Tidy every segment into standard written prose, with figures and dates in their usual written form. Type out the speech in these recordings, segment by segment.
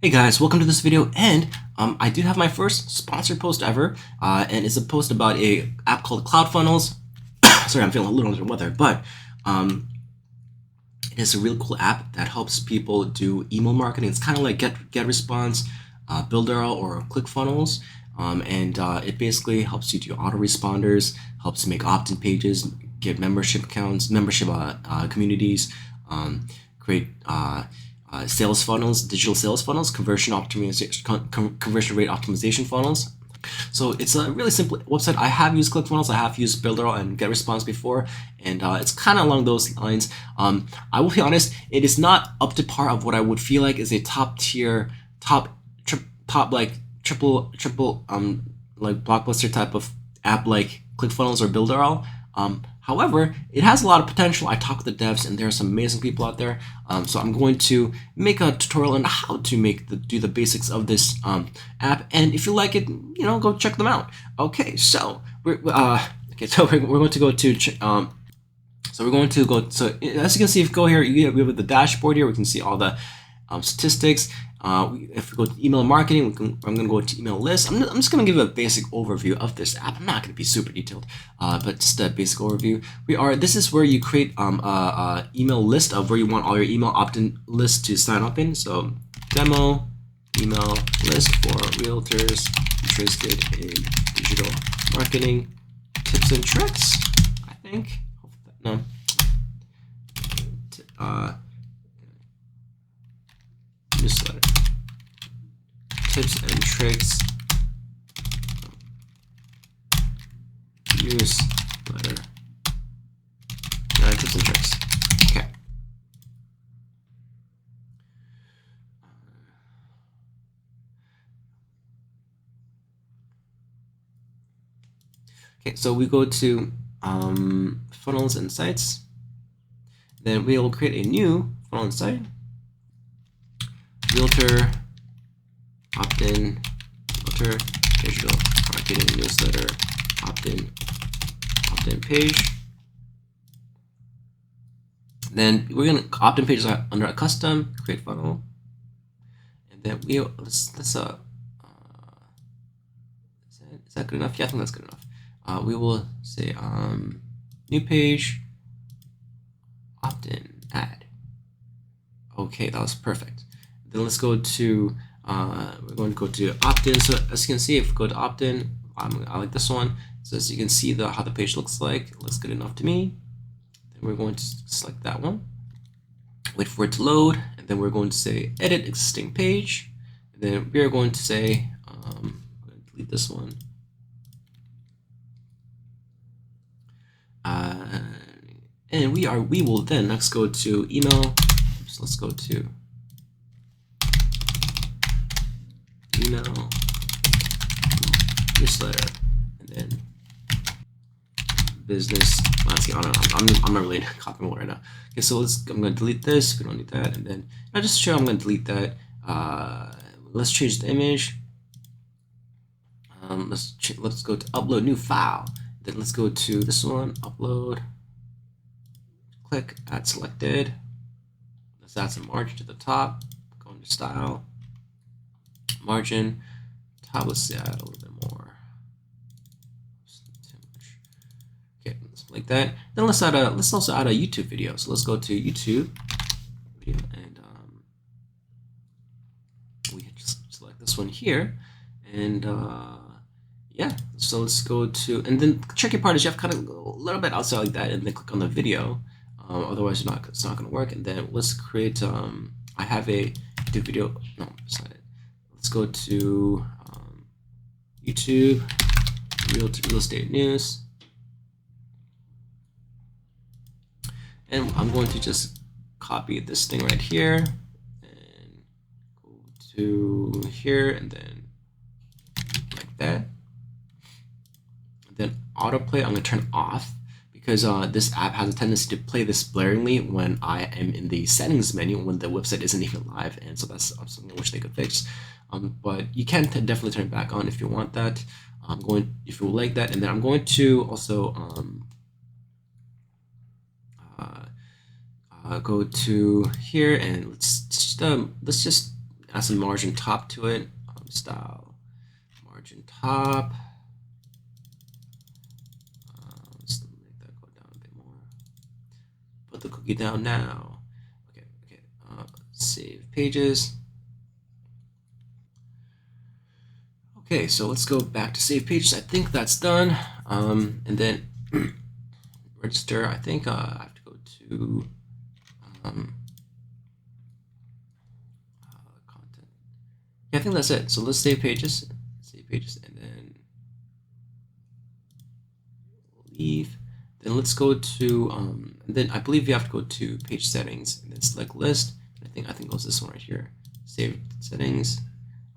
Hey guys, welcome to this video, and I do have my first sponsored post ever, and it's a post about a app called CloudFunnels. Sorry, I'm feeling a little under the weather, but it is a really cool app that helps people do email marketing. It's kind of like GetResponse, Builderall, or Clickfunnels, and it basically helps you do autoresponders, helps make opt-in pages, get membership accounts, membership communities, create sales funnels, digital sales funnels, conversion optimization, conversion rate optimization funnels. So it's a really simple website. I have used Clickfunnels, I have used Builderall and GetResponse before, and it's kind of along those lines. I will be honest, it is not up to par of what I would feel like is a top tier, top like triple like blockbuster type of app like Clickfunnels or Builderall. However, it has a lot of potential. I talked to the devs, and there are some amazing people out there. So I'm going to make a tutorial on how to do the basics of this app. And if you like it, go check them out. Okay, so we're going to go to So as you can see, if you go here, we have the dashboard here. We can see all the statistics. If we go to email marketing, I'm going to go to email list. I'm just going to give a basic overview of this app. I'm not going to be super detailed, but just a basic overview. This is where you create a email list of where you want all your email opt-in lists to sign up in. So demo email list for realtors interested in digital marketing tips and tricks. I think no. Newsletter tips and tricks newsletter tips and tricks. Okay, so we go to funnels and sites. Then we will create a new funnel and site. Realtor opt-in, realtor digital marketing newsletter opt-in page. Then we're gonna opt-in pages under a custom create funnel, and then is that good enough? Yeah, I think that's good enough. We will say new page opt-in add. Okay, that was perfect. Then let's go to we're going to go to opt-in. So as you can see, if we go to opt-in, I like this one. So as you can see how the page looks like, it looks good enough to me. Then we're going to select that one, wait for it to load, and then we're going to say edit existing page. And then we are going to say I'm going to delete this one. And we will then next go to email. So let's go to email newsletter, and then business landscape. I don't know. I'm not really copying one right now. Okay, so I'm going to delete this. We don't need that, and then I just show I'm going to delete that. Let's change the image. Let's go to upload new file. Then let's go to this one, upload. Click add selected. Let's add some margin to the top. Go into style. Margin top, let's add a little bit more. Too much. Okay, like that. Then let's also add a YouTube video. So let's go to YouTube video, and we just select this one here, and yeah. So let's go to, and then the tricky part is you have to kind of go a little bit outside like that, and then click on the video. Otherwise, it's not going to work. And then let's create. I have a YouTube video. No, it's not it. Let's go to YouTube, real estate news, and I'm going to just copy this thing right here and go to here, and then like that. And then autoplay, I'm going to turn off, because this app has a tendency to play this blaringly when I am in the settings menu when the website isn't even live, and so that's something I wish they could fix. But you can definitely turn it back on if you want that. If you like that, and then I'm going to also go to here, and let's just add some margin top to it. Style margin top. Let's make that go down a bit more. Put the cookie down now. Okay. Save pages. Okay, so let's go back to save pages. I think that's done. And then register. I think I have to go to content. Yeah, I think that's it. So let's save pages. And then leave. Then let's go to and then I believe you have to go to page settings and then select list. I think it goes this one right here. Save settings.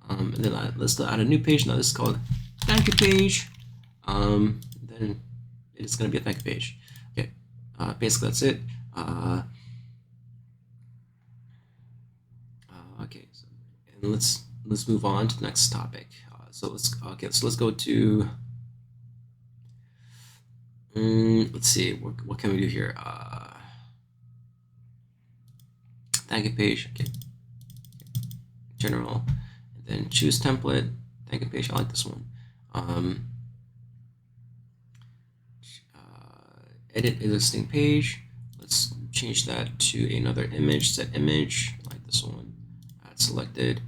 And then let's add a new page. Now this is called thank you page. Then it's gonna be a thank you page. Okay. Basically that's it. Okay. So, and let's move on to the next topic. So let's go to. Let's see. What can we do here? Thank you page. Okay. General. Then choose template, thank you page. I like this one. Edit existing page. Let's change that to another image. Set image, I like this one. Add selected.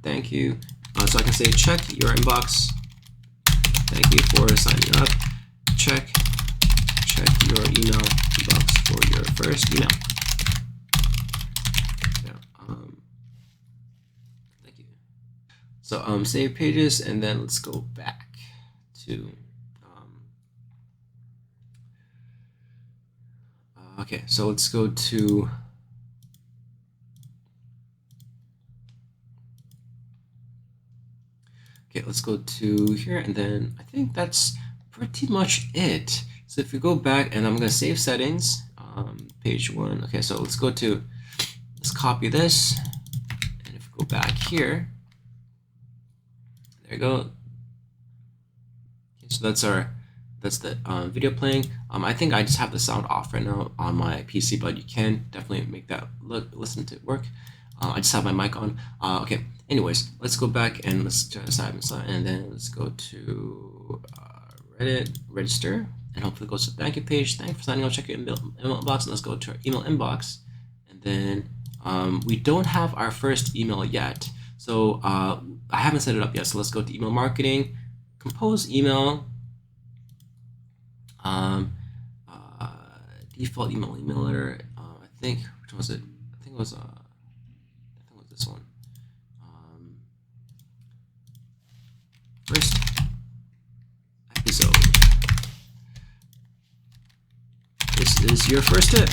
Thank you. So I can say check your inbox. Thank you for signing up. Check your email inbox for your first email. So save pages, and then let's go back to okay, so let's go to let's go to here, and then I think that's pretty much it. So if we go back, and I'm gonna save settings, page 1. Okay, so let's copy this, and if we go back here, there you go. Okay, so that's the video playing. I think I just have the sound off right now on my PC, but you can definitely make that listen to it work. I just have my mic on. Okay. Anyways, let's go back and let's try this side, and then let's go to Reddit, register, and hopefully it goes to the thank you page. Thank you for signing up. Check your email inbox, and let's go to our email inbox, and then we don't have our first email yet. So I haven't set it up yet. So let's go to email marketing, compose email, default emailer. I think which was it? I think it was this one. First episode. This is your first tip.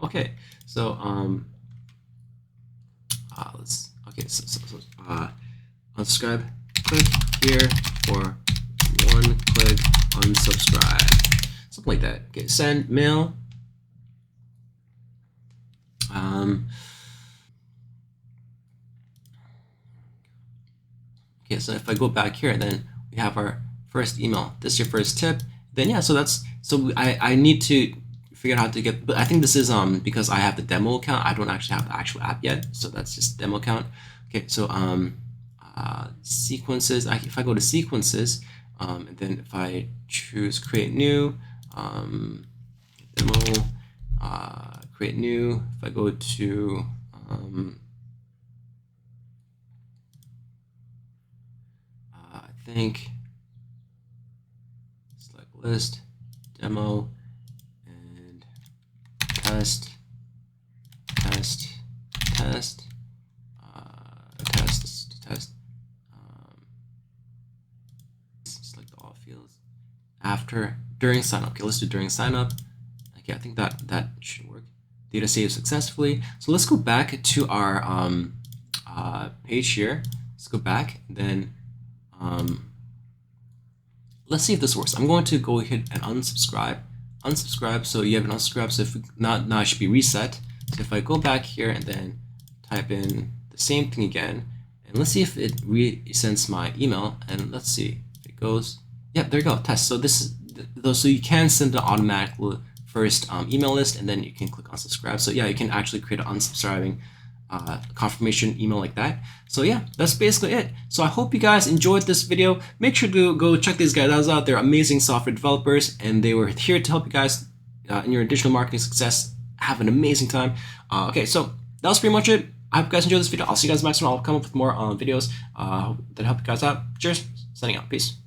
Okay, so unsubscribe. Click here for 1 click unsubscribe. Something like that. Okay, send mail. Okay, so if I go back here, then we have our first email. This is your first tip. Then yeah, so I need to figure out how to get, but I think this is because I have the demo account. I don't actually have the actual app yet, so that's just demo account. Okay, so sequences. If I go to sequences, and then if I choose create new, demo, create new. If I go to I think select list, demo, and test. Select all fields after during sign up. Okay, let's do during sign up. Okay, I think that should work. Data saved successfully. So let's go back to our page here. Let's go back, and then let's see if this works. I'm going to go ahead and unsubscribe. So you have an unsubscribe. So if now it should be reset. So if I go back here and then type in the same thing again, and let's see if it resends my email, and let's see if it goes. Yep, there you go, test. So this is so you can send an automatic first email list, and then you can click unsubscribe. So yeah, you can actually create an unsubscribing confirmation email like that. So yeah, that's basically it. So I hope you guys enjoyed this video. Make sure to go check these guys out. They're amazing software developers, and they were here to help you guys in your digital marketing success. Have an amazing time. Okay, so that was pretty much it. I hope you guys enjoyed this video. I'll see you guys next one. I'll come up with more videos that help you guys out. Cheers. Signing out. Peace.